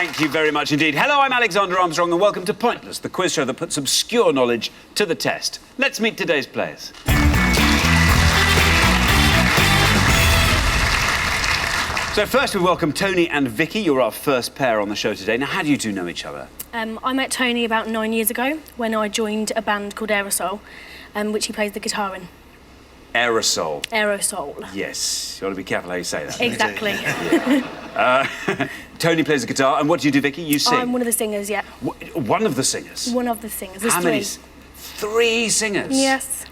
Thank you very much indeed. Hello, I'm Alexander Armstrong, and welcome to Pointless, the quiz show that puts obscure knowledge to the test. Let's meet today's players. So first we welcome Tony and Vicky. You're our first pair on the show today. Now, how do you two know each other? I met Tony about 9 years ago when I joined a band called Aerosol, which he plays the guitar in. Aerosol. Aerosol. Yes. You ought to be careful how you say that. Exactly. Tony plays the guitar, and what do you do, Vicky? You sing? I'm one of the singers, yeah. One of the singers? One of the singers. There's how three. many? 3 singers? Yes.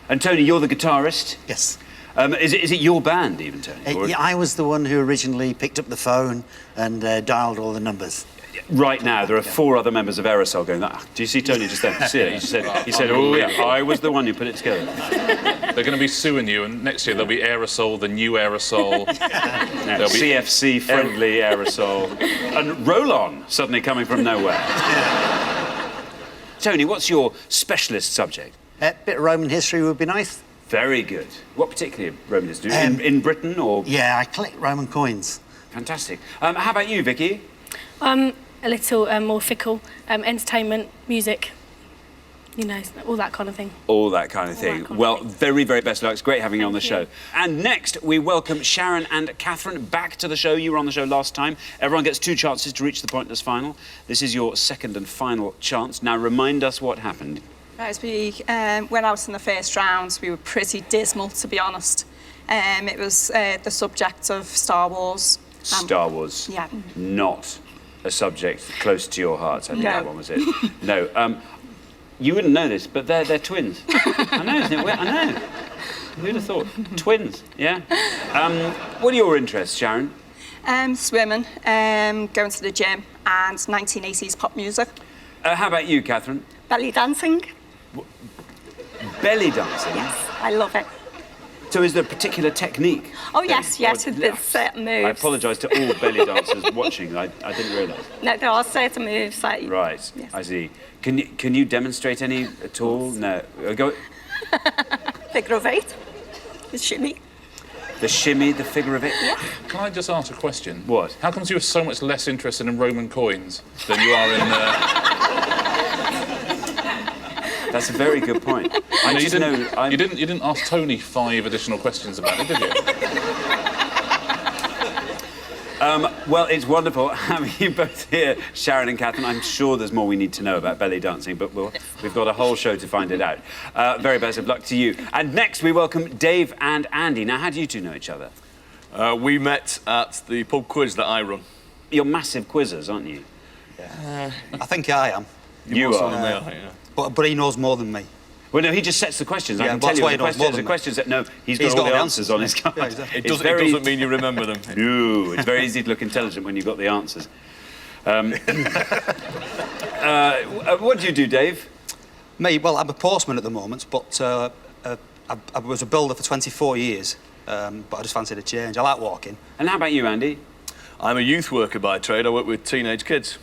And Tony, you're the guitarist? Yes. Is it your band, even, Tony? Yeah, I was the one who originally picked up the phone and dialed all the numbers. Right now, there are 4 other members of Aerosol going, do you see Tony just then? See it? He said, oh, yeah, I was the one who put it together. They're going to be suing you, and next year there'll be Aerosol, the new Aerosol. There'll be CFC-friendly Aerosol. And Roll-On suddenly coming from nowhere. Tony, what's your specialist subject? A bit of Roman history would be nice. Very good. What particularly Roman history? In Britain, or...? Yeah, I collect Roman coins. Fantastic. How about you, Vicky? A little more fickle. Entertainment, music, you know, all that kind of thing. All that kind of thing. Well, very, very best of luck. It's great having you on the show. And next, we welcome Sharon and Catherine back to the show. You were on the show last time. Everyone gets 2 chances to reach the Pointless final. This is your second and final chance. Now, remind us what happened. As we went out in the first round, we were pretty dismal, to be honest. It was the subject of Star Wars. Star Wars. Yeah. Not a subject close to your heart. I think No. that one was it. No. You wouldn't know this, but they're twins. I know, isn't it? I know. Who'd have thought? Twins, yeah? What are your interests, Sharon? Swimming, going to the gym, and 1980s pop music. How about you, Catherine? Belly dancing. Belly dancing? Yes, I love it. So is there a particular technique? Oh, yes, there's certain moves. I apologise to all belly dancers watching. I didn't realise. No, there are certain moves. Like, Right, yes. I see. Can you demonstrate any at all? No. Go. Figure of 8. The shimmy. The shimmy, the figure of it? Yeah. Can I just ask a question? What? How comes you are so much less interested in Roman coins than you are in... That's a very good point. You didn't ask Tony 5 additional questions about it, did you? Well, it's wonderful having you both here, Sharon and Catherine. I'm sure there's more we need to know about belly dancing, but we've got a whole show to find it out. Very best of luck to you. And next, we welcome Dave and Andy. Now, how do you two know each other? We met at the pub quiz that I run. You're massive quizzers, aren't you? I think I am. You are. Yeah. But he knows more than me. Well, no, he just sets the questions. I Yeah, can but tell you that's why he knows more the than questions that... No, he's got all the answers on his card. Yeah, exactly. It doesn't mean you remember them. No, it's very easy to look intelligent when you've got the answers. What do you do, Dave? Me? Well, I'm a postman at the moment, but I was a builder for 24 years, but I just fancied a change. I like walking. And how about you, Andy? I'm a youth worker by trade. I work with teenage kids.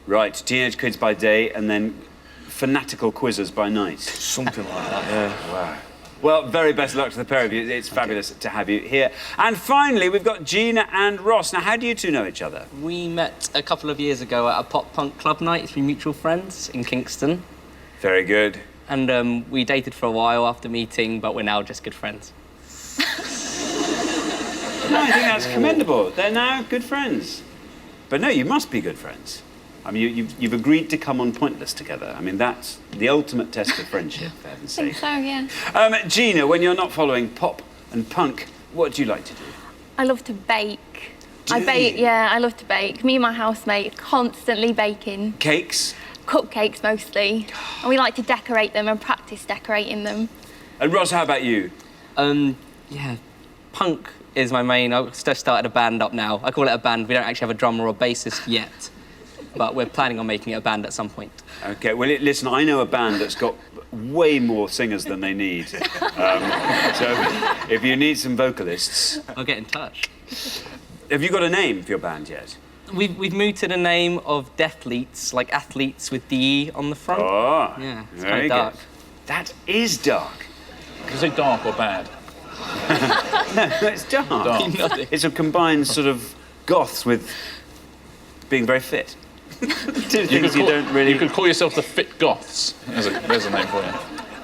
Right, teenage kids by day and then fanatical quizzers by night. Something like that, yeah. Wow. Well, very best luck to the pair of you. It's fabulous to have you here. And finally, we've got Gina and Ross. Now, how do you two know each other? We met a couple of years ago at a pop-punk club night through mutual friends in Kingston. Very good. And we dated for a while after meeting, but we're now just good friends. No, I think that's commendable. They're now good friends. But no, you must be good friends. I mean, you've agreed to come on Pointless together. I mean, that's the ultimate test of friendship, for heaven's sake. I think so, yeah. Gina, when you're not following pop and punk, what do you like to do? I love to bake. Do I you? bake, yeah, I love to bake. Me and my housemate are constantly baking. Cakes? Cupcakes mostly. And we like to decorate them and practice decorating them. And Ross, how about you? Yeah, punk is my main. I've just started a band up now. I call it a band. We don't actually have a drummer or a bassist yet, but we're planning on making it a band at some point. OK, well, listen, I know a band that's got way more singers than they need. So if you need some vocalists... I'll get in touch. Have you got a name for your band yet? We've moved to the name of Deathleets, like athletes with the E on the front. Oh, yeah, it's very kind of dark. good. That is dark. Is it dark or bad? No, it's dark. Dark. It's a combined sort of goths with being very fit. Two You things could, you don't really... you could call yourself the Fit Goths. There's a name for you.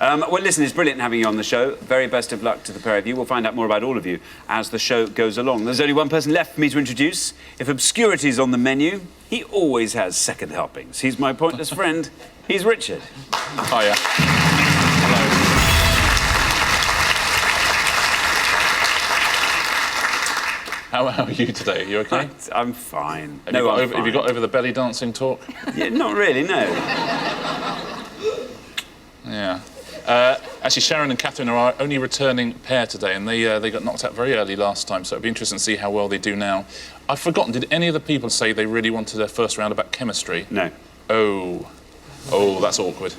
Well, listen, it's brilliant having you on the show. Very best of luck to the pair of you. We'll find out more about all of you as the show goes along. There's only one person left for me to introduce. If obscurity's on the menu, he always has second helpings. He's my pointless friend. He's Richard. Hiya. Hello. How are you today? You okay? I'm fine. Have you got over the belly dancing talk? Yeah, not really, no. Yeah. Actually, Sharon and Catherine are our only returning pair today, and they got knocked out very early last time, so it'll be interesting to see how well they do now. I've forgotten, did any of the people say they really wanted their first round about chemistry? No. Oh, that's awkward.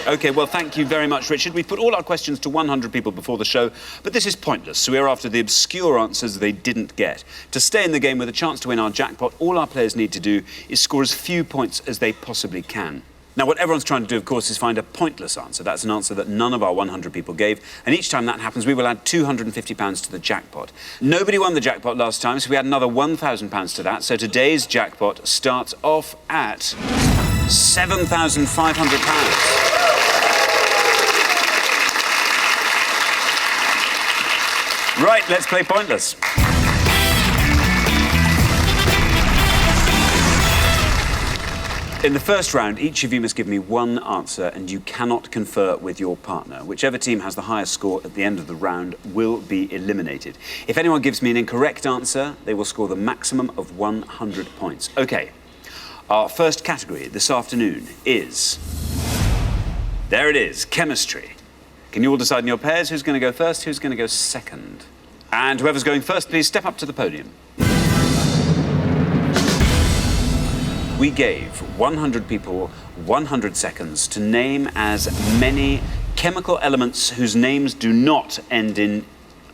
OK, well, thank you very much, Richard. We've put all our questions to 100 people before the show, but this is pointless, so we're after the obscure answers they didn't get. To stay in the game with a chance to win our jackpot, all our players need to do is score as few points as they possibly can. Now, what everyone's trying to do, of course, is find a pointless answer. That's an answer that none of our 100 people gave, and each time that happens, we will add £250 to the jackpot. Nobody won the jackpot last time, so we add another £1,000 to that, so today's jackpot starts off at £7,500. Right, let's play Pointless. In the first round, each of you must give me one answer and you cannot confer with your partner. Whichever team has the highest score at the end of the round will be eliminated. If anyone gives me an incorrect answer, they will score the maximum of 100 points. OK, our first category this afternoon is... There it is, chemistry. Can you all decide in your pairs who's going to go first, who's going to go second? And whoever's going first, please step up to the podium. We gave 100 people 100 seconds to name as many chemical elements whose names do not end in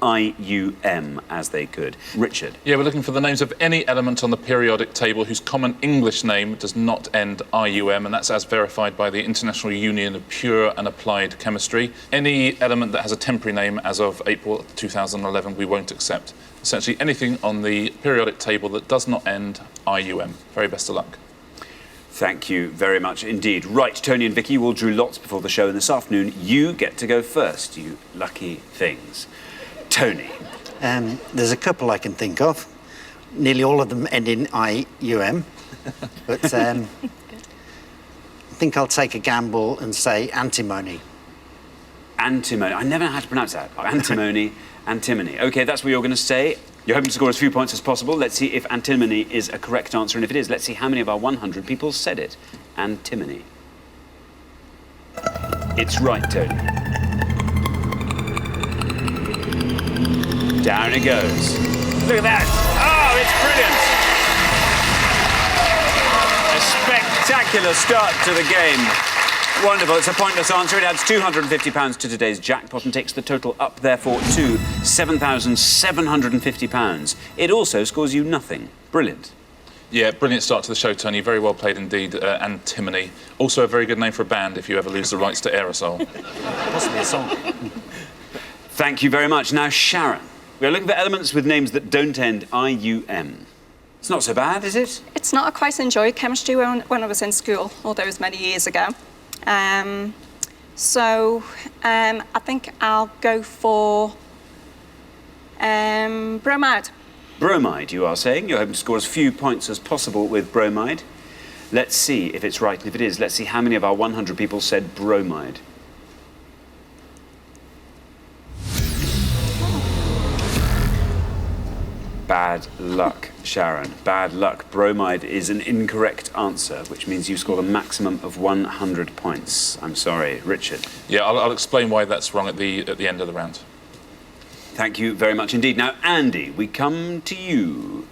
IUM as they could. Richard. Yeah, we're looking for the names of any element on the periodic table whose common English name does not end IUM, and that's as verified by the International Union of Pure and Applied Chemistry. Any element that has a temporary name as of April 2011 we won't accept. Essentially anything on the periodic table that does not end IUM. Very best of luck. Thank you very much indeed. Right, Tony and Vicky, you all drew lots before the show, and this afternoon you get to go first, you lucky things. Tony. There's a couple I can think of. Nearly all of them end in IUM. But I think I'll take a gamble and say antimony. Antimony. I never know how to pronounce that. Antimony, antimony. OK, that's what you're going to say. You're hoping to score as few points as possible. Let's see if antimony is a correct answer. And if it is, let's see how many of our 100 people said it. Antimony. It's right, Tony. Down it goes. Look at that. Oh, it's brilliant. A spectacular start to the game. Wonderful. It's a pointless answer. It adds £250 to today's jackpot and takes the total up, therefore, to £7,750. It also scores you nothing. Brilliant. Yeah, brilliant start to the show, Tony. Very well played indeed. Antimony. Also a very good name for a band if you ever lose the rights to Aerosol. Possibly a song. Thank you very much. Now, Sharon. We're looking for elements with names that don't end IUM. It's not so bad, is it? It's not. I quite enjoyed chemistry when I was in school, although it was many years ago. I think I'll go for bromide. Bromide, you are saying? You're hoping to score as few points as possible with bromide. Let's see if it's right, and if it is, let's see how many of our 100 people said bromide. Bad luck, Sharon. Bad luck. Bromide is an incorrect answer, which means you score the maximum of 100 points. I'm sorry, Richard. Yeah, I'll explain why that's wrong at the end of the round. Thank you very much indeed. Now, Andy, we come to you.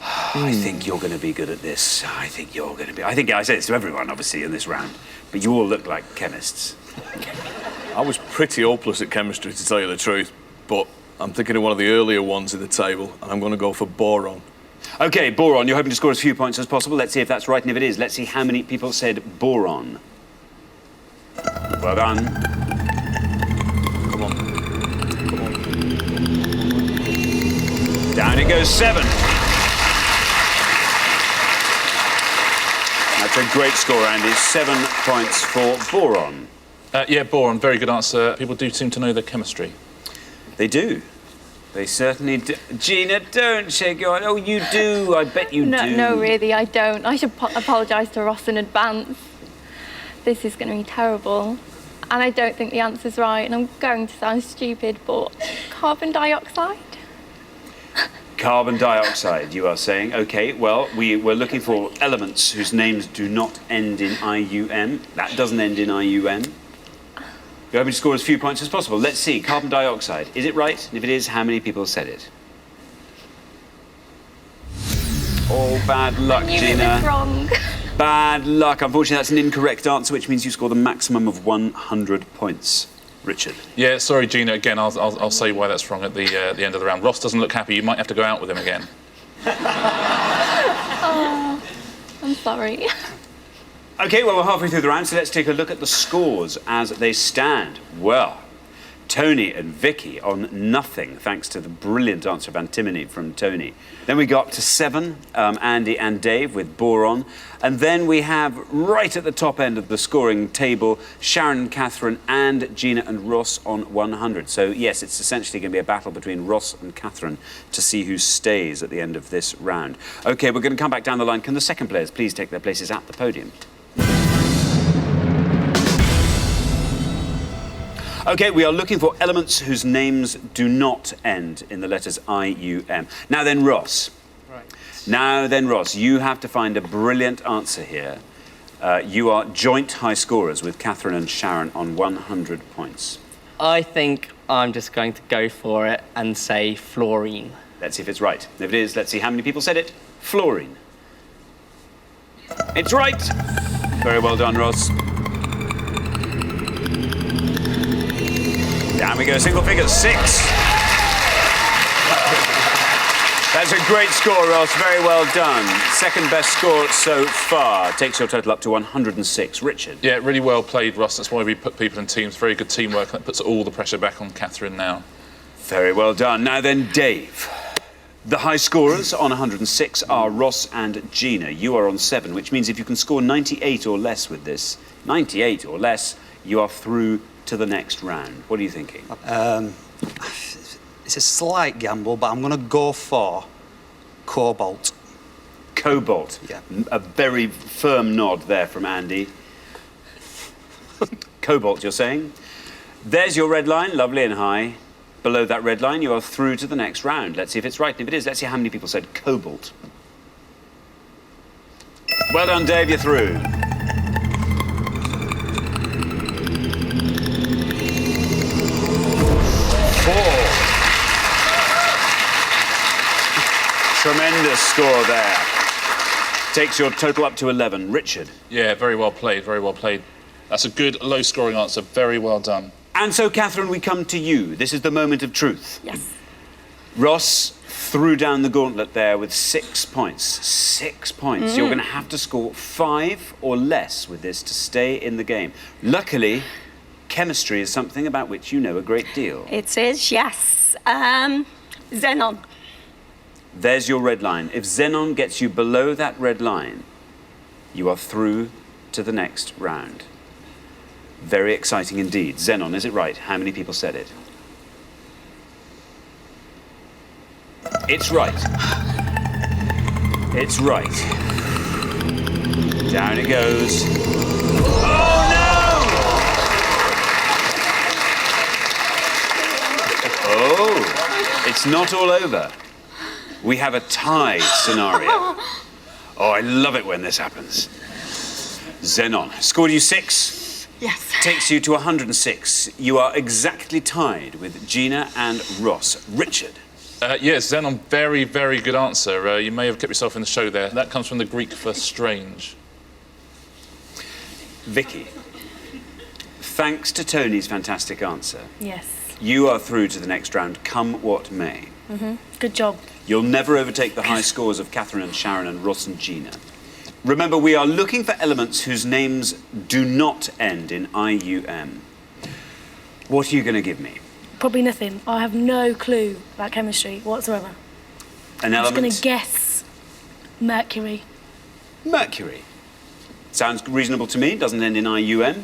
I think you're going to be good at this. I think I say this to everyone, obviously, in this round, but you all look like chemists. I was pretty hopeless at chemistry, to tell you the truth, but I'm thinking of one of the earlier ones in the table, and I'm going to go for boron. OK, boron. You're hoping to score as few points as possible. Let's see if that's right, and if it is, let's see how many people said boron. Well done. Come on. Down it goes 7. That's a great score, Andy. 7 points for boron. Yeah, boron, very good answer. People do seem to know their chemistry. They do. They certainly do. Gina, don't shake your head. Oh, you do. I bet you do. No, really, I don't. I should apologise to Ross in advance. This is going to be terrible. And I don't think the answer's right, and I'm going to sound stupid, but carbon dioxide? Carbon dioxide, you are saying. OK, well, we're looking for elements whose names do not end in IUM. That doesn't end in IUM. You're hoping to score as few points as possible. Let's see, carbon dioxide. Is it right? And if it is, how many people said it? Oh, bad luck, You Gina. was wrong. Bad luck. Unfortunately, that's an incorrect answer, which means you score the maximum of 100 points. Richard. Yeah, sorry, Gina. Again, I'll say why that's wrong at the end of the round. Ross doesn't look happy. You might have to go out with him again. Oh, I'm sorry. OK, well, we're halfway through the round, so let's take a look at the scores as they stand. Well, Tony and Vicky on nothing, thanks to the brilliant answer of antimony from Tony. Then we got up to 7, Andy and Dave with boron. And then we have, right at the top end of the scoring table, Sharon and Catherine and Gina and Ross on 100. So, yes, it's essentially going to be a battle between Ross and Catherine to see who stays at the end of this round. OK, we're going to come back down the line. Can the second players please take their places at the podium? OK, we are looking for elements whose names do not end in the letters I-U-M. Now then, Ross. Right. Now then, Ross, you have to find a brilliant answer here. You are joint high scorers with Catherine and Sharon on 100 points. I think I'm just going to go for it and say fluorine. Let's see if it's right. If it is, let's see how many people said it. Fluorine. It's right. Very well done, Ross. Down we go, single figures, 6. That's a great score, Ross. Very well done. Second best score so far. Takes your total up to 106. Richard. Yeah, really well played, Ross. That's why we put people in teams. Very good teamwork. That puts all the pressure back on Catherine now. Very well done. Now then, Dave. The high scorers on 106 are Ross and Gina. You are on 7, which means if you can score 98 or less with this, 98 or less, you are through to the next round. What are you thinking? It's a slight gamble, but I'm going to go for cobalt. Cobalt. Yeah. A very firm nod there from Andy. Cobalt, you're saying? There's your red line, lovely and high. Below that red line, you are through to the next round. Let's see if it's right. And if it is, let's see how many people said cobalt. Well done, Dave, you're through. Tremendous score there. Takes your total up to 11. Richard. Yeah, very well played, very well played. That's a good, low-scoring answer. Very well done. And so, Catherine, we come to you. This is the moment of truth. Yes. Ross threw down the gauntlet there with 6 points. 6 points. You're going to have to score 5 or less with this to stay in the game. Luckily, chemistry is something about which you know a great deal. It is, yes. Xenon. There's your red line. If xenon gets you below that red line, you are through to the next round. Very exciting indeed. Xenon, is it right? How many people said it? It's right. It's right. Down it goes. Oh, no! Oh, it's not all over. We have a tie scenario. Oh, I love it when this happens. Xenon scored you 6. Yes. Takes you to 106. You are exactly tied with Gina and Ross. Richard. Yes, Xenon, very, very good answer. You may have kept yourself in the show there. That comes from the Greek for strange. Vicky. Thanks to Tony's fantastic answer, Yes. you are through to the next round, come what may. Good job. You'll never overtake the high scores of Catherine and Sharon and Ross and Gina. Remember, we are looking for elements whose names do not end in IUM. What are you going to give me? Probably nothing. I have no clue about chemistry whatsoever. An I'm just going element. to guess mercury. Mercury. Sounds reasonable to me. Doesn't end in IUM.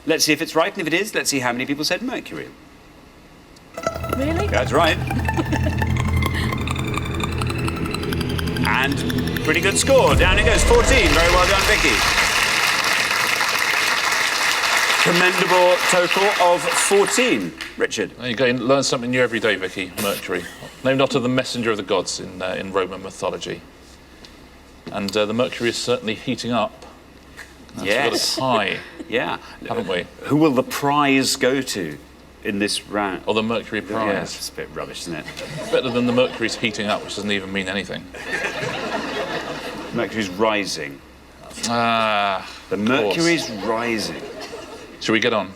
Let's see if it's right, and if it is, let's see how many people said mercury. Really? That's right. And pretty good score. Down it goes. 14. Very well done, Vicky. Commendable total of 14. Richard. There you go. You learn something new every day, Vicky. Mercury. Named after the messenger of the gods in Roman mythology. And the Mercury is certainly heating up. Yes. We've got a tie, Yeah. haven't we? Who will the prize go to in this round? Or the Mercury Yeah, prize. it's a bit rubbish, isn't it? Better than the Mercury's heating up, which doesn't even mean anything. Mercury's rising. Ah, The Mercury's rising. Shall we get on?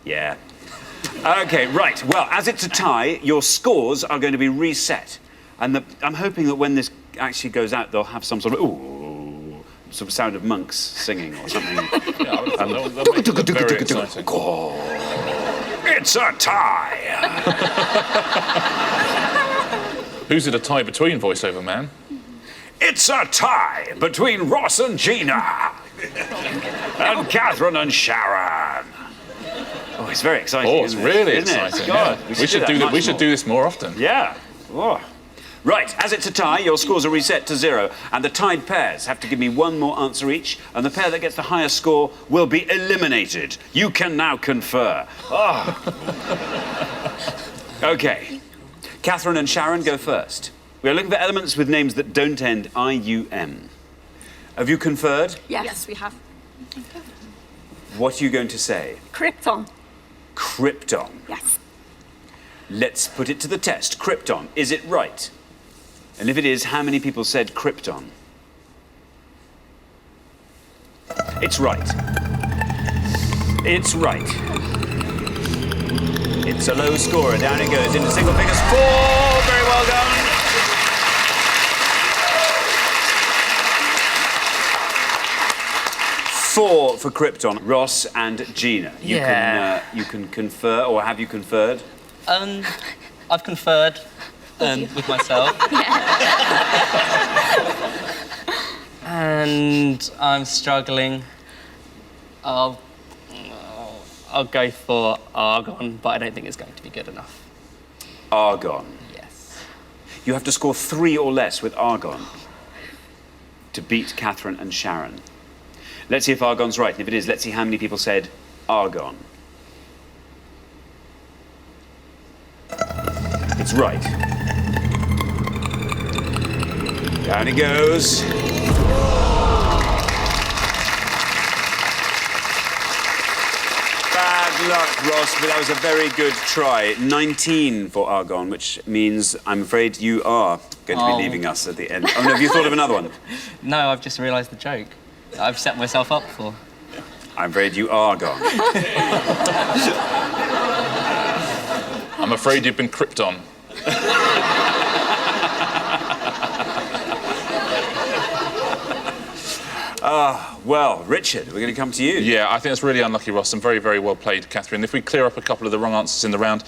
Yeah. Okay, right. Well, as it's a tie, your scores are going to be reset. And I'm hoping that when this actually goes out, they'll have some sort of, ooh, sort of sound of monks singing or something. Yeah, I would have thought that makes it very exciting. It's a tie! Who's it a tie between, voiceover man? It's a tie between Ross and Gina! And Catherine and Sharon! Oh, it's very exciting. Oh, it's isn't really it? Isn't it? exciting. God, Yeah. We should do that. We should do this more often. Yeah. Oh. Right, as it's a tie, your scores are reset to 0, and the tied pairs have to give me one more answer each, and the pair that gets the highest score will be eliminated. You can now confer. Oh. OK. Catherine and Sharon go first. We are looking for elements with names that don't end IUM. Have you conferred? Yes, we have. What are you going to say? Krypton. Krypton. Yes. Let's put it to the test. Krypton, is it right? And if it is, how many people said Krypton? It's right. It's right. It's a low scorer. Down it goes into single figures. 4. Very well done. Four for Krypton. Ross and Gina. You can confer, or have you conferred? I've conferred with myself. And I'm struggling. I'll go for argon, but I don't think it's going to be good enough. Argon. Yes. You have to score 3 or less with argon to beat Catherine and Sharon. Let's see if argon's right, and if it is, let's see how many people said argon. It's right. Down it goes. Bad luck, Ross, but that was a very good try. 19 for argon, which means I'm afraid you are going to be leaving us at the end. Oh, no, have you thought of another one? No, I've just realised the joke. I've set myself up for. I'm afraid you are gone. I'm afraid you've been Krypton. Well, Richard, we're going to come to you. Yeah, I think that's really unlucky, Ross, and very, very well played, Catherine. If we clear up a couple of the wrong answers in the round,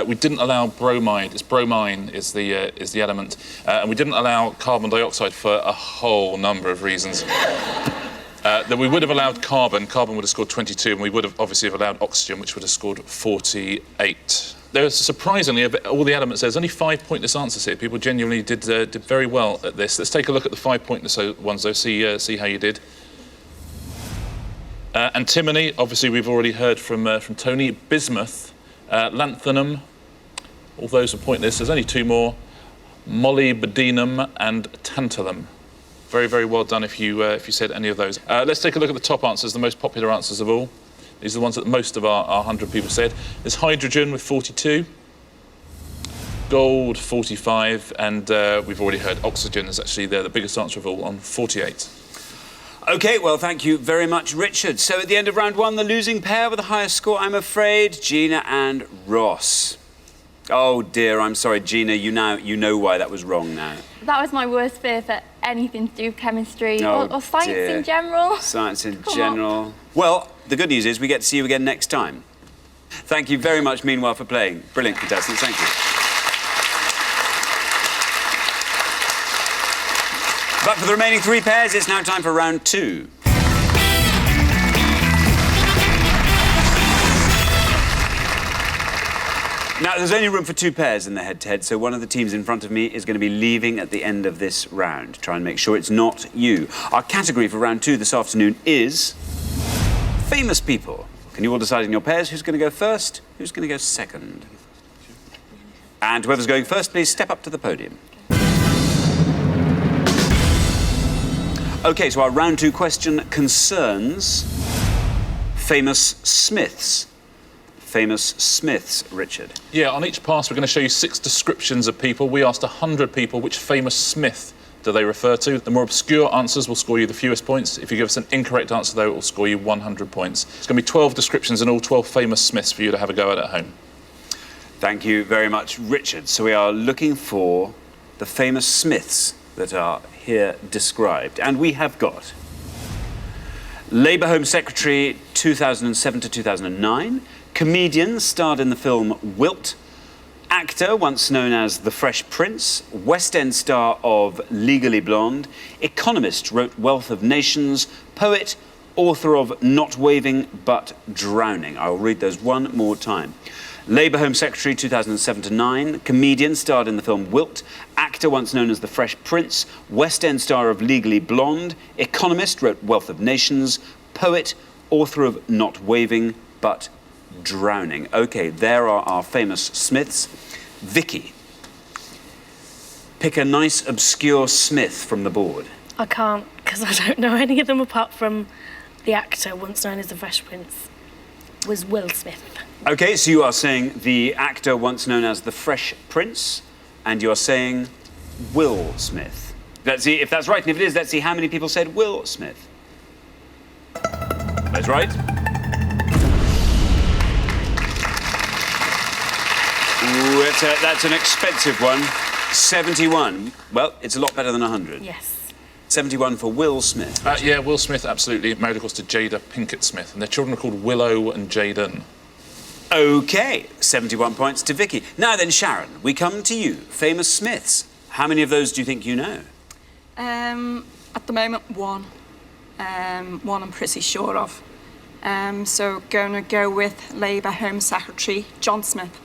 we didn't allow bromide. It's bromine is the element, and we didn't allow carbon dioxide for a whole number of reasons. That we would have allowed carbon. Carbon would have scored 22, and we would have obviously have allowed oxygen, which would have scored 48. There's surprisingly, of all the elements, there's only 5 pointless answers here. People genuinely did very well at this. Let's take a look at the 5 pointless ones, though. See how you did. Antimony, obviously we've already heard from Tony. Bismuth, lanthanum, all those are pointless. There's only 2 more. Molybdenum and tantalum. Very, very well done if you said any of those. Let's take a look at the top answers, the most popular answers of all. These are the ones that most of our 100 people said. There's hydrogen with 42, gold 45, and we've already heard oxygen is actually the biggest answer of all on 48. OK, well, thank you very much, Richard. So at the end of round 1, the losing pair with the highest score, I'm afraid, Gina and Ross. Oh, dear, I'm sorry, Gina, you know why that was wrong now. That was my worst fear for anything to do with chemistry or science dear. in general. Science in general. Well, the good news is we get to see you again next time. Thank you very much, meanwhile, for playing. Brilliant, contestants. Thank you. But for the remaining 3 pairs, it's now time for round 2. Now, there's only room for 2 pairs in the head-to-head, so one of the teams in front of me is going to be leaving at the end of this round. Try and make sure it's not you. Our category for round 2 this afternoon is famous people. Can you all decide in your pairs who's going to go first, who's going to go second? And whoever's going first, please step up to the podium. OK, so our round 2 question concerns famous Smiths. Famous Smiths, Richard. Yeah, on each pass we're going to show you 6 descriptions of people. We asked 100 people which famous Smith do they refer to. The more obscure answers will score you the fewest points. If you give us an incorrect answer, though, it will score you 100 points. It's going to be 12 descriptions and all 12 famous Smiths for you to have a go at home. Thank you very much, Richard. So we are looking for the famous Smiths that are here described. And we have got Labour Home Secretary 2007 to 2009, comedian, starred in the film Wilt, actor, once known as The Fresh Prince, West End star of Legally Blonde, economist, wrote Wealth of Nations, poet, author of Not Waving but Drowning. I'll read those one more time. Labour Home Secretary 2007 to 9, comedian, starred in the film Wilt, actor, once known as The Fresh Prince, West End star of Legally Blonde, economist, wrote Wealth of Nations, poet, author of Not Waving but Drowning. OK, there are our famous Smiths. Vicky, pick a nice obscure Smith from the board. I can't, because I don't know any of them apart from the actor, once known as the Fresh Prince, was Will Smith. OK, so you are saying the actor once known as the Fresh Prince, and you're saying Will Smith. Let's see if that's right, and if it is, let's see how many people said Will Smith. That's right. Ooh, that's an expensive one. 71. Well, it's a lot better than 100. Yes. 71 for Will Smith. Yeah, Will Smith, absolutely. Married, of course, to Jada Pinkett Smith. And their children are called Willow and Jaden. OK, 71 points to Vicky. Now then, Sharon, we come to you. Famous Smiths. How many of those do you think you know? At the moment, one. One I'm pretty sure of. So going to go with Labour Home Secretary John Smith.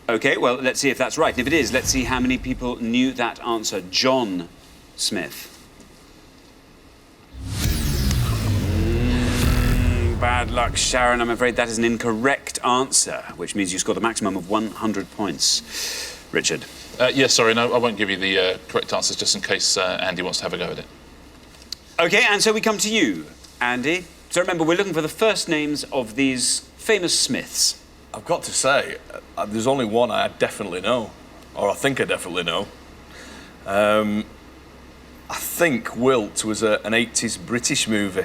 OK, well, let's see if that's right. And if it is, let's see how many people knew that answer. John Smith. Bad luck, Sharon. I'm afraid that is an incorrect answer, which means you scored a maximum of 100 points. Richard. Yeah, sorry, no, I won't give you the correct answers just in case Andy wants to have a go at it. OK, and so we come to you, Andy. So remember, we're looking for the first names of these famous Smiths. I've got to say, there's only one I definitely know, or I think I definitely know. I think Wilt was an 80s British movie,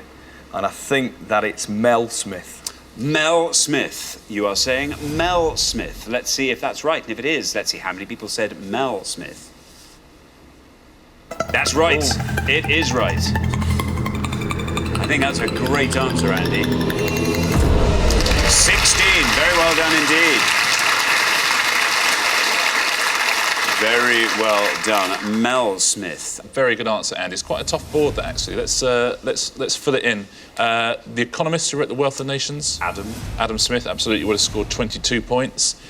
and I think that it's Mel Smith. Mel Smith. You are saying Mel Smith. Let's see if that's right. And if it is, let's see how many people said Mel Smith. That's right. Oh. It is right. I think that's a great answer, Andy. 16. Very well done indeed. Very well done. Mel Smith. Very good answer, Andy. It's quite a tough board, that, actually. Let's fill it in. The economist who wrote The Wealth of Nations. Adam Smith, absolutely, would have scored 22 points.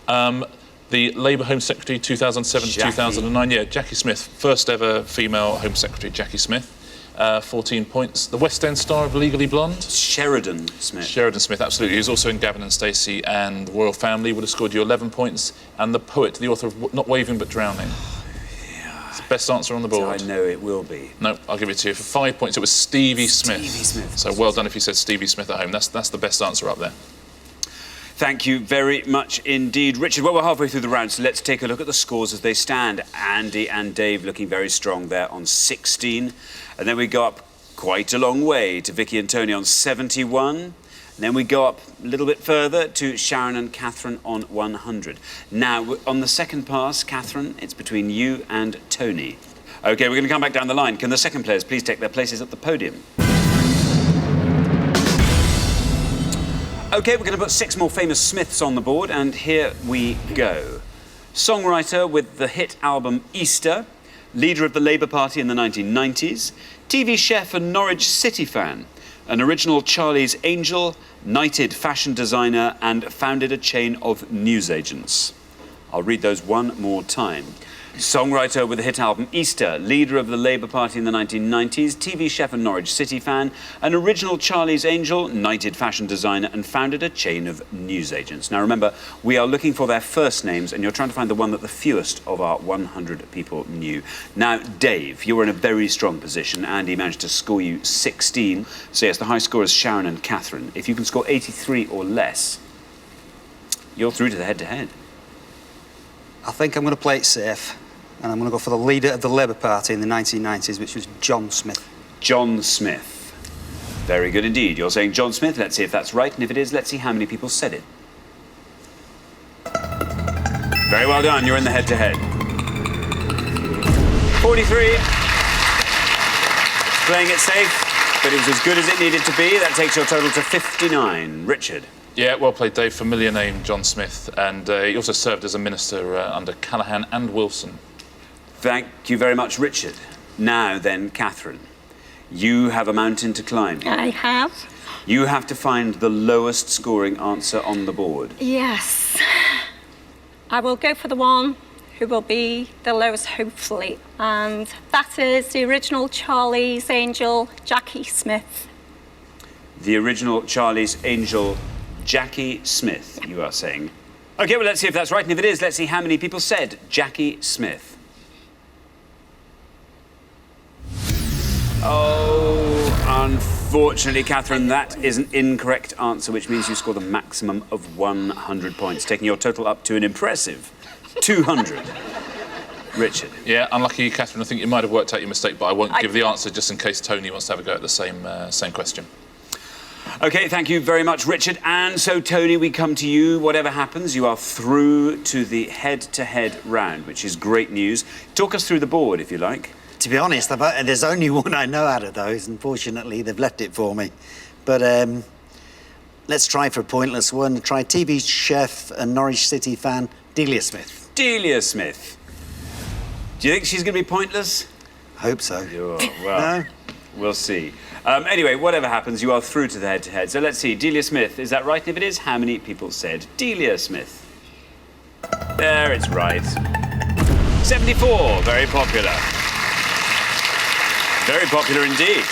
The Labour Home Secretary, 2007 to 2009. Yeah, Jackie Smith, first ever female Home Secretary, Jackie Smith. 14 points. The West End star of Legally Blonde. Sheridan Smith. Sheridan Smith, absolutely. He's also in Gavin and Stacey and Royal Family, would have scored you 11 points. And the poet, the author of Not Waving but Drowning. Yeah. It's the best answer on the board. I know it will be. No, I'll give it to you. For 5 points, it was Stevie Smith. Stevie Smith. So well done if you said Stevie Smith at home. That's the best answer up there. Thank you very much indeed. Richard, well, we're halfway through the round, so let's take a look at the scores as they stand. Andy and Dave looking very strong there on 16. And then we go up quite a long way to Vicky and Tony on 71. And then we go up a little bit further to Sharon and Catherine on 100. Now, on the second pass, Catherine, it's between you and Tony. OK, we're going to come back down the line. Can the second players please take their places at the podium? OK, we're going to put 6 more famous Smiths on the board, and here we go. Songwriter with the hit album Easter, leader of the Labour Party in the 1990s, TV chef and Norwich City fan, an original Charlie's Angel, knighted fashion designer, and founded a chain of newsagents. I'll read those one more time. Songwriter with the hit album Easter, leader of the Labour Party in the 1990s, TV chef and Norwich City fan, an original Charlie's Angel, knighted fashion designer, and founded a chain of newsagents. Now remember, we are looking for their first names, and you're trying to find the one that the fewest of our 100 people knew. Now, Dave, you're in a very strong position. Andy managed to score you 16. So yes, the high scorers Sharon and Catherine. If you can score 83 or less, you're through to the head-to-head. I think I'm going to play it safe, and I'm going to go for the leader of the Labour Party in the 1990s, which was John Smith. John Smith. Very good indeed. You're saying John Smith. Let's see if that's right, and if it is, let's see how many people said it. Very well done. You're in the head-to-head. 43. Playing it safe, but it was as good as it needed to be. That takes your total to 59. Richard. Yeah, well played, Dave. Familiar name, John Smith. And he also served as a minister under Callaghan and Wilson. Thank you very much, Richard. Now then, Catherine, you have a mountain to climb here. I have. You have to find the lowest scoring answer on the board. Yes. I will go for the one who will be the lowest, hopefully. And that is the original Charlie's Angel, Jackie Smith. The original Charlie's Angel, Jackie Smith, you are saying. OK, well, let's see if that's right. And if it is, let's see how many people said Jackie Smith. Oh, unfortunately, Catherine, that is an incorrect answer, which means you scored a maximum of 100 points, taking your total up to an impressive 200. Richard. Yeah, unlucky, Catherine. I think you might have worked out your mistake, but I won't give the answer just in case Tony wants to have a go at the same question. OK, thank you very much, Richard. And so, Tony, we come to you. Whatever happens, you are through to the head-to-head round, which is great news. Talk us through the board, if you like. To be honest, there's only one I know out of those. Unfortunately, they've left it for me. But let's try for a pointless one. Try TV chef and Norwich City fan, Delia Smith. Delia Smith. Do you think she's going to be pointless? Hope so. Well, No? We'll see. Anyway, whatever happens, you are through to the head-to-head. So let's see. Delia Smith, is that right? And if it is, how many people said Delia Smith? There, it's right. 74, very popular. Very popular indeed.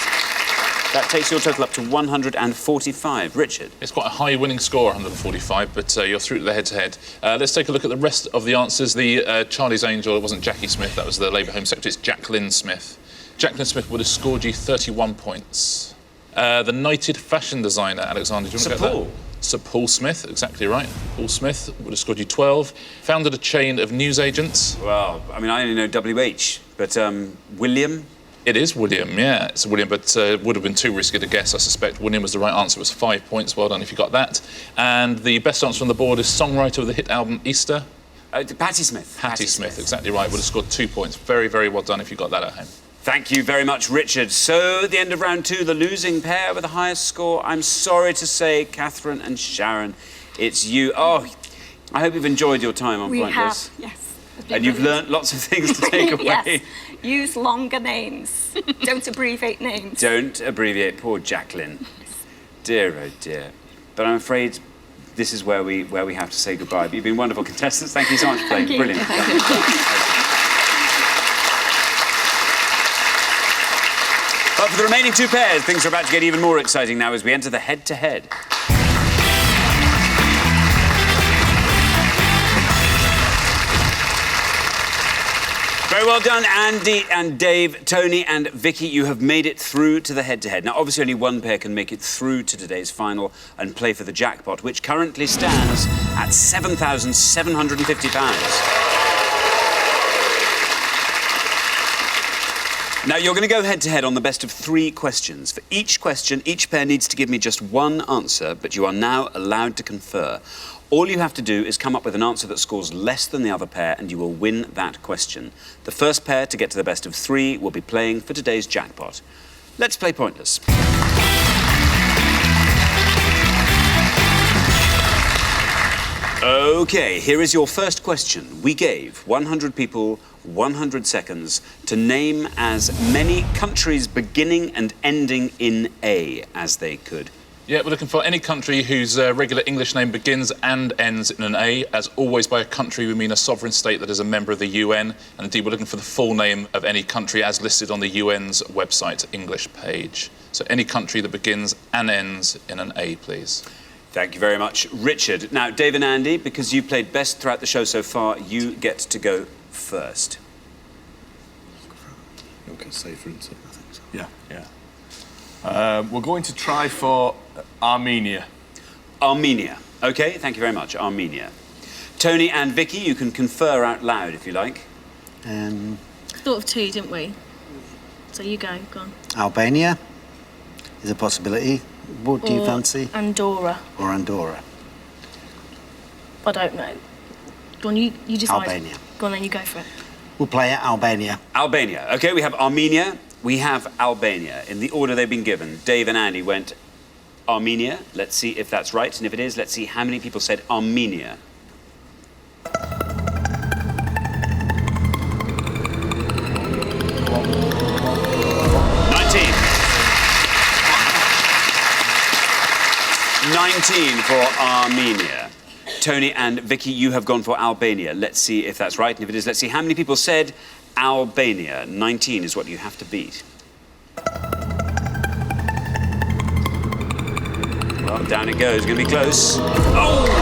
That takes your total up to 145. Richard. It's quite a high winning score, 145, but you're through to the head-to-head. Let's take a look at the rest of the answers. The Charlie's Angel, it wasn't Jackie Smith, that was the Labour Home Secretary, it's Jacqueline Smith. Jacqueline Smith would have scored you 31 points. The knighted fashion designer, Alexander, do you want to get that? Paul. Sir Paul Smith, exactly right. Paul Smith would have scored you 12. Founded a chain of newsagents. Well, I mean, I only know WH, but William? It is William, yeah, it's William, but it would have been too risky to guess, I suspect. William was the right answer, it was 5 points. Well done if you got that. And the best answer on the board is songwriter of the hit album Easter. Patti Smith. Patti Smith, exactly right, would have scored 2 points. Very, very well done if you got that at home. Thank you very much, Richard. So, at the end of round two, the losing pair with the highest score, I'm sorry to say, Catherine and Sharon, it's you. Oh, I hope you've enjoyed your time on Pointless. We have, yes. And you've learnt lots of things to take away. Yes. Use longer names. Don't abbreviate names. Don't abbreviate. Poor Jacqueline. Dear, oh dear. But I'm afraid this is where we have to say goodbye. But you've been wonderful contestants. Thank you so much for playing. Brilliant. But for the remaining two pairs, things are about to get even more exciting now as we enter the head-to-head. Very well done, Andy and Dave, Tony and Vicky. You have made it through to the head-to-head. Now, obviously, only one pair can make it through to today's final and play for the jackpot, which currently stands at £7,750. Now, you're going to go head-to-head on the best of 3 questions. For each question, each pair needs to give me just one answer, but you are now allowed to confer. All you have to do is come up with an answer that scores less than the other pair, and you will win that question. The first pair to get to the best of 3 will be playing for today's jackpot. Let's play Pointless. OK, here is your first question. We gave 100 people 100 seconds to name as many countries beginning and ending in A as they could. Yeah, we're looking for any country whose regular English name begins and ends in an A. As always, by a country, we mean a sovereign state that is a member of the UN. And indeed, we're looking for the full name of any country as listed on the UN's website English page. So any country that begins and ends in an A, please. Thank you very much, Richard. Now, Dave and Andy, because you played best throughout the show so far, you get to go first. Okay, safer, isn't it? I think so. Yeah. We're going to try for Armenia. Armenia. OK, thank you very much, Armenia. Tony and Vicky, you can confer out loud if you like. Thought of two, didn't we? So you go on. Albania is a possibility. What do you fancy? Andorra. Or Andorra? I don't know. Go on, you decide. Albania. Go on, then you go for it. We'll play it, Albania. Albania. OK, we have Armenia, we have Albania. In the order they've been given, Dave and Andy went Armenia. Let's see if that's right. And if it is, let's see how many people said Armenia. 19 for Armenia. Tony and Vicky, you have gone for Albania. Let's see if that's right. And if it is, let's see how many people said Albania. 19 is what you have to beat. Well, down it goes. It's going to be close. Oh!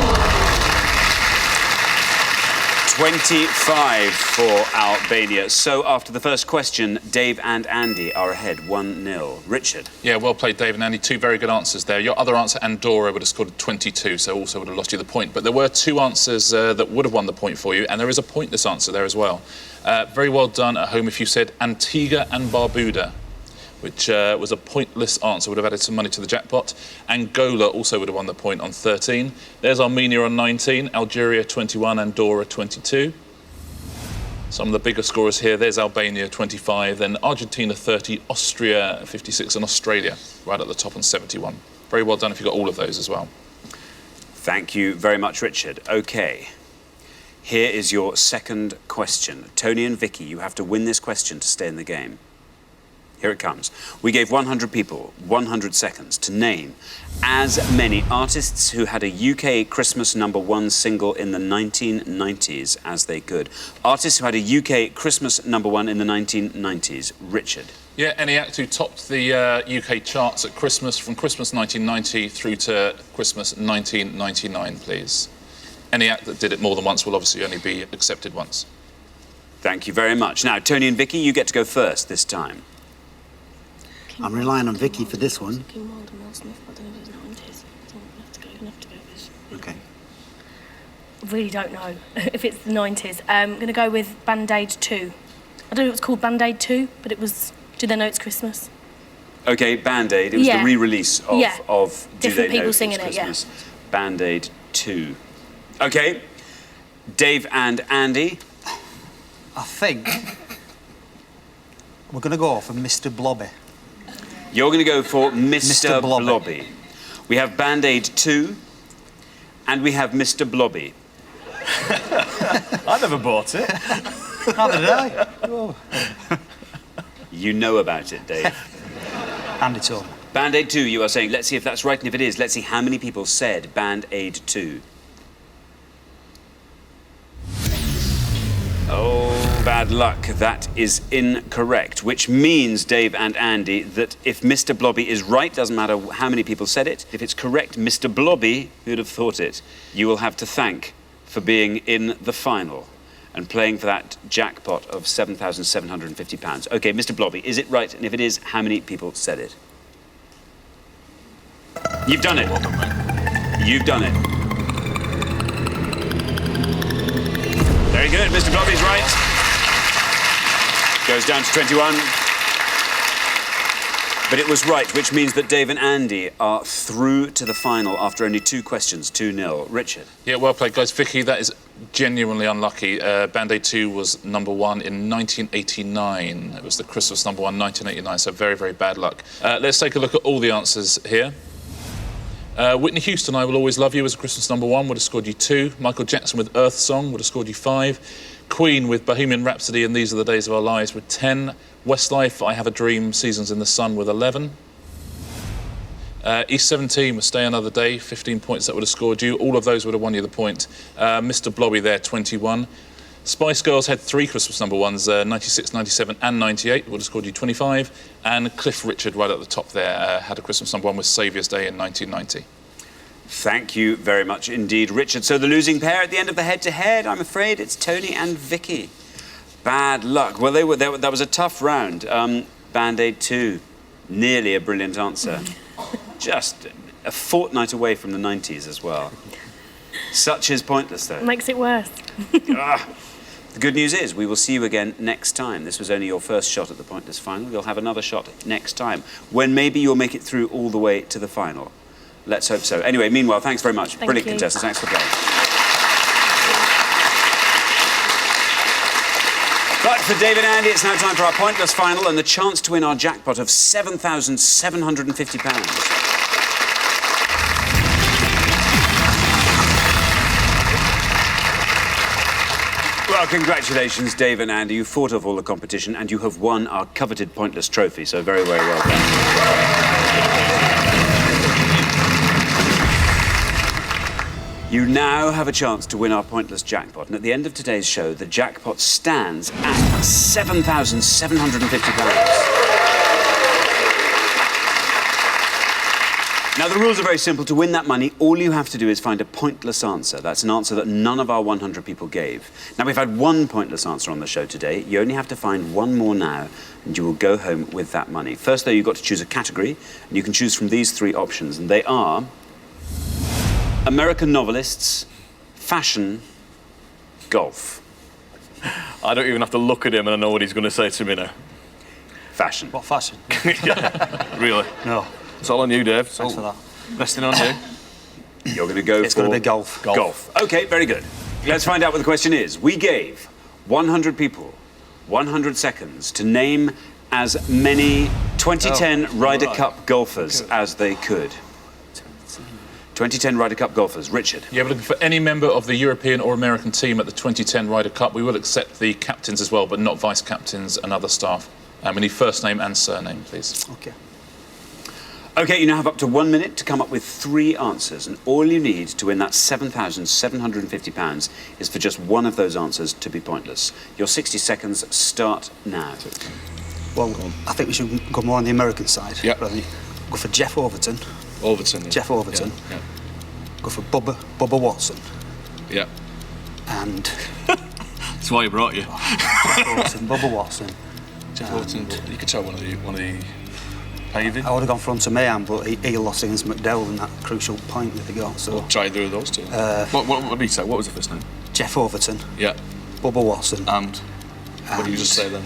25 for Albania. So after the first question, Dave and Andy are ahead 1-0. Richard. Yeah, well played, Dave and Andy. Two very good answers there. Your other answer, Andorra, would have scored 22, so also would have lost you the point. But there were two answers that would have won the point for you, and there is a pointless answer there as well. Very well done at home if you said Antigua and Barbuda, which was a pointless answer, would have added some money to the jackpot. Angola also would have won the point on 13. There's Armenia on 19, Algeria 21, Andorra 22. Some of the bigger scorers here, there's Albania 25, then Argentina 30, Austria 56, and Australia right at the top on 71. Very well done if you got all of those as well. Thank you very much, Richard. OK. Here is your second question. Tony and Vicky, you have to win this question to stay in the game. Here it comes. We gave 100 people 100 seconds to name as many artists who had a UK Christmas #1 single in the 1990s as they could. Artists who had a UK Christmas #1 in the 1990s. Richard. Yeah, any act who topped the UK charts at Christmas from Christmas 1990 through to Christmas 1999, please. Any act that did it more than once will obviously only be accepted once. Thank you very much. Now, Tony and Vicky, you get to go first this time. I'm relying on Vicky for this one. Okay. I really don't know if it's the 90s. I'm going to go with Band-Aid 2. I don't know if it's called Band-Aid 2, but it was Do They Know It's Christmas? OK, Band-Aid. It was the re-release of Do Different They Know people singing It's it, Christmas. Band-Aid 2. OK. Dave and Andy. I think we're going to go for Mr. Blobby. You're going to go for Mr. Blobby. We have Band-Aid 2, and we have Mr. Blobby. I never bought it. Neither did I. Oh. You know about it, Dave. Andy told me. Band-Aid 2, you are saying. Let's see if that's right, and if it is, let's see how many people said Band-Aid 2. Oh, bad luck. That is incorrect, which means, Dave and Andy, that if Mr. Blobby is right, doesn't matter how many people said it, if it's correct, Mr. Blobby, who'd have thought it, you will have to thank for being in the final and playing for that jackpot of £7,750. OK, Mr. Blobby, is it right? And if it is, how many people said it? You've done it. You've done it. Very good, Mr. Blobby's right. Goes down to 21. But it was right, which means that Dave and Andy are through to the final after only 2 questions, 2-0. Richard. Yeah, well played, guys. Vicky, that is genuinely unlucky. Band-Aid 2 was #1 in 1989. It was the Christmas #1, 1989, so very, very bad luck. Let's take a look at all the answers here. Whitney Houston, I Will Always Love You as a Christmas number 1 would have scored you 2. Michael Jackson with Earth Song would have scored you 5. Queen with Bohemian Rhapsody and These Are the Days of Our Lives with 10. Westlife, I Have a Dream, Seasons in the Sun with 11. E17 with Stay Another Day, 15 points, that would have scored you. All of those would have won you the point. Mr. Blobby there, 21. Spice Girls had 3 Christmas number 1s, 96, 97 and 98, would have scored you 25. And Cliff Richard, right at the top there, had a Christmas number 1 with Saviour's Day in 1990. Thank you very much indeed, Richard. So the losing pair at the end of the head-to-head, I'm afraid it's Tony and Vicky. Bad luck. Well, that was a tough round. Band-Aid 2, nearly a brilliant answer. Just a fortnight away from the 90s as well. Such is pointless, though. Makes it worse. The good news is we will see you again next time. This was only your first shot at the Pointless final. You'll have another shot next time, when maybe you'll make it through all the way to the final. Let's hope so. Anyway, meanwhile, thanks very much. Brilliant contestants. Thanks for playing. Right, for David and Andy, it's now time for our Pointless final and the chance to win our jackpot of £7,750. Well, congratulations, Dave and Andy. You fought off all the competition and you have won our coveted Pointless trophy, so very, very well done. You now have a chance to win our Pointless jackpot, and at the end of today's show, the jackpot stands at £7,750. Now, the rules are very simple. To win that money, all you have to do is find a pointless answer. That's an answer that none of our 100 people gave. Now, we've had one pointless answer on the show today. You only have to find one more now, and you will go home with that money. First, though, you've got to choose a category, and you can choose from these 3 options, and they are American novelists, fashion, golf. I don't even have to look at him and I know what he's going to say to me now. Fashion. What fashion? Yeah, really. No. It's all on you, Dave. Thanks for that. Resting on you. You're going to go It's for... going to be golf. Golf. OK, very good. Let's find out what the question is. We gave 100 people 100 seconds to name as many 2010 Ryder Cup golfers as they could. 2010 Ryder Cup golfers. Richard. Yeah, we're looking for any member of the European or American team at the 2010 Ryder Cup. We will accept the captains as well, but not vice-captains and other staff. We need first name and surname, please. OK. OK, you now have up to 1 minute to come up with 3 answers, and all you need to win that £7,750 is for just one of those answers to be pointless. Your 60 seconds start now. Well, I think we should go more on the American side. Yeah. Go for Jeff Overton. Overton, yeah. Jeff Overton. Yeah. Go for Bubba Watson. Yeah. And... That's why he brought you. Jeff Overton, Bubba Watson. Jeff Overton, you could tell one of the paving. I would have gone for Hunter Mayhem, but he lost against McDowell in that crucial point that they got. So We'll try either of those two. What did he say? What was the first name? Jeff Overton, Yeah. Bubba Watson. And what did you just say then?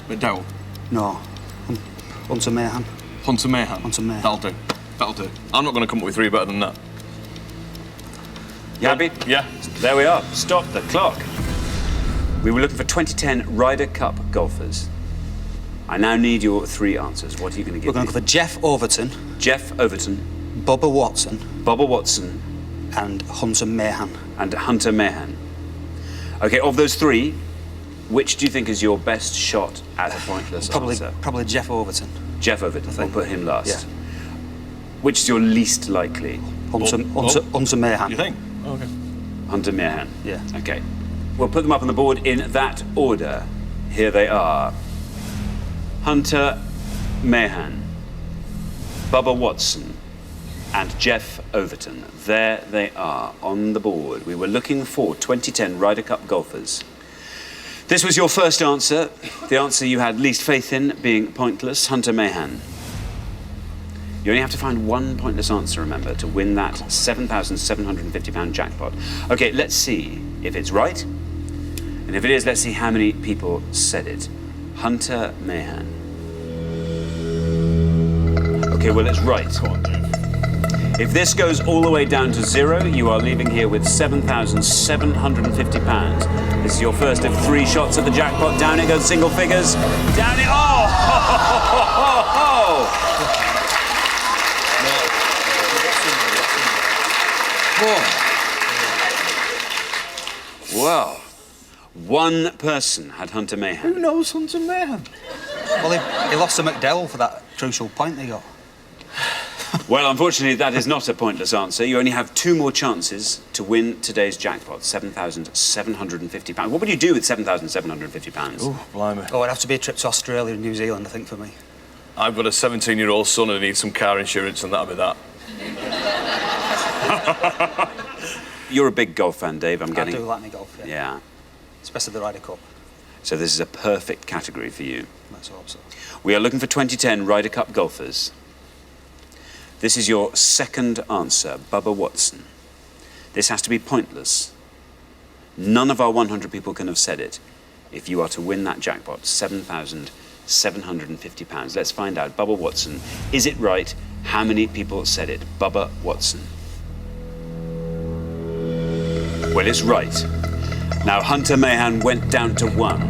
McDowell? No, Hunter Mayhem. Hunter Mayhem? Hunter Mayhem. That'll do. That'll do. I'm not going to come up with 3 better than that. You happy? Yeah. There we are. Stop the clock. We were looking for 2010 Ryder Cup golfers. I now need your 3 answers. What are you going to give We're going me? to go for Jeff Overton, Jeff Overton, Bubba Watson, Bubba Watson, and Hunter Mayhem. and Hunter Mayhem. OK, of those 3, which do you think is your best shot at a pointless answer? Probably Jeff Overton. Jeff Overton. We'll put him last. Yeah. Which is your least likely? Hunter Mayhem. You think? Oh, OK. Hunter Mayhem. Yeah. OK. We'll put them up on the board in that order. Here they are. Hunter Mayhem, Bubba Watson, and Jeff Overton. There they are on the board. We were looking for 2010 Ryder Cup golfers. This was your first answer, the answer you had least faith in being pointless, Hunter Mayhem. You only have to find one pointless answer, remember, to win that £7,750 jackpot. OK, let's see if it's right. And if it is, let's see how many people said it. Hunter Mayhem. OK, well, it's right. Come on, Dave. If this goes all the way down to 0, you are leaving here with £7,750. This is your first of 3 shots at the jackpot. Down it goes, single figures. Down it... Oh! Well, one person had Hunter Mayhem. Who knows Hunter Mayhem? Well, he lost to McDowell for that crucial point they got. Well, unfortunately, that is not a pointless answer. You only have 2 more chances to win today's jackpot, £7,750. What would you do with £7,750? Oh, blimey. Oh, it'd have to be a trip to Australia and New Zealand, I think, for me. I've got a 17-year-old son who needs some car insurance, and that'll be that. You're a big golf fan, Dave, I'm getting. I do like me golf, yeah. Yeah. Especially the Ryder Cup. So this is a perfect category for you. Let's hope so. We are looking for 2010 Ryder Cup golfers. This is your second answer, Bubba Watson. This has to be pointless. None of our 100 people can have said it. If you are to win that jackpot, £7,750. Let's find out. Bubba Watson, is it right? How many people said it? Bubba Watson. Well, it's right. Now, Hunter Mayhem went down to 1.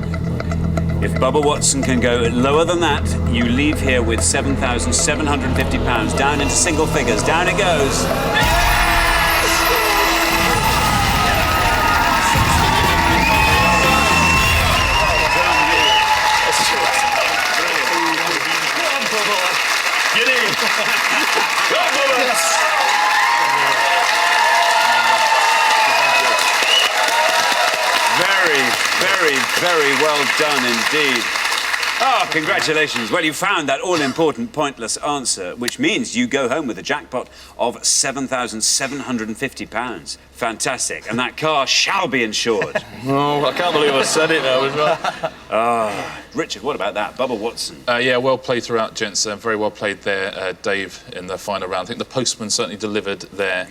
If Bubba Watson can go lower than that, you leave here with £7,750, down into single figures. Down it goes. Get in! Go, Bubba! Yes. Very well done indeed. Oh, congratulations. Well, you found that all-important pointless answer, which means you go home with a jackpot of £7,750. Fantastic. And that car shall be insured. Oh, I can't believe I said it now as well. Richard, what about that? Bubba Watson. Yeah, well played throughout, gents. Very well played there, Dave, in the final round. I think the postman certainly delivered there.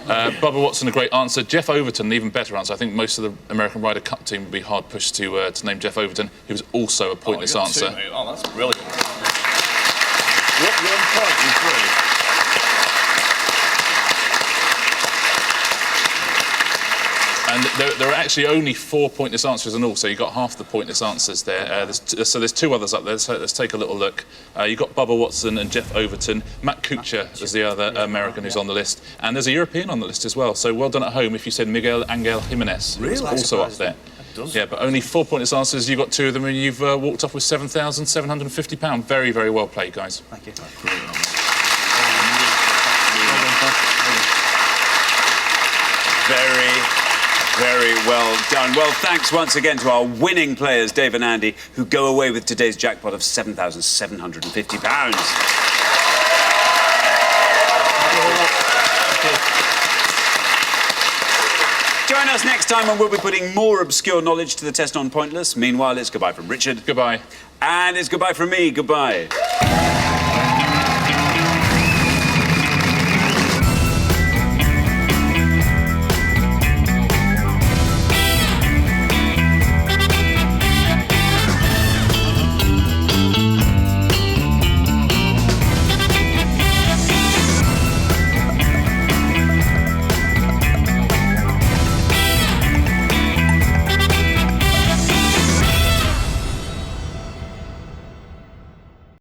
Bubba Watson, a great answer. Jeff Overton, an even better answer. I think most of the American Ryder Cup team would be hard pushed to name Jeff Overton. He was also a pointless answer. Oh, that's brilliant. One point in 3. And there are actually only 4 pointless answers in all, so you got half the pointless answers there. So there's 2 others up there, so let's take a little look. You got Bubba Watson and Jeff Overton. Matt Kuchar is the other American who's on the list. And there's a European on the list as well, so well done at home if you said Miguel Angel Jimenez, who's also up there. Yeah, but only 4 pointless answers. You got 2 of them, and you've walked off with £7,750. Very, very well played, guys. Thank you. Very well done. Well, thanks once again to our winning players, Dave and Andy, who go away with today's jackpot of £7,750. Join us next time when we'll be putting more obscure knowledge to the test on Pointless. Meanwhile, it's goodbye from Richard. Goodbye. And it's goodbye from me. Goodbye.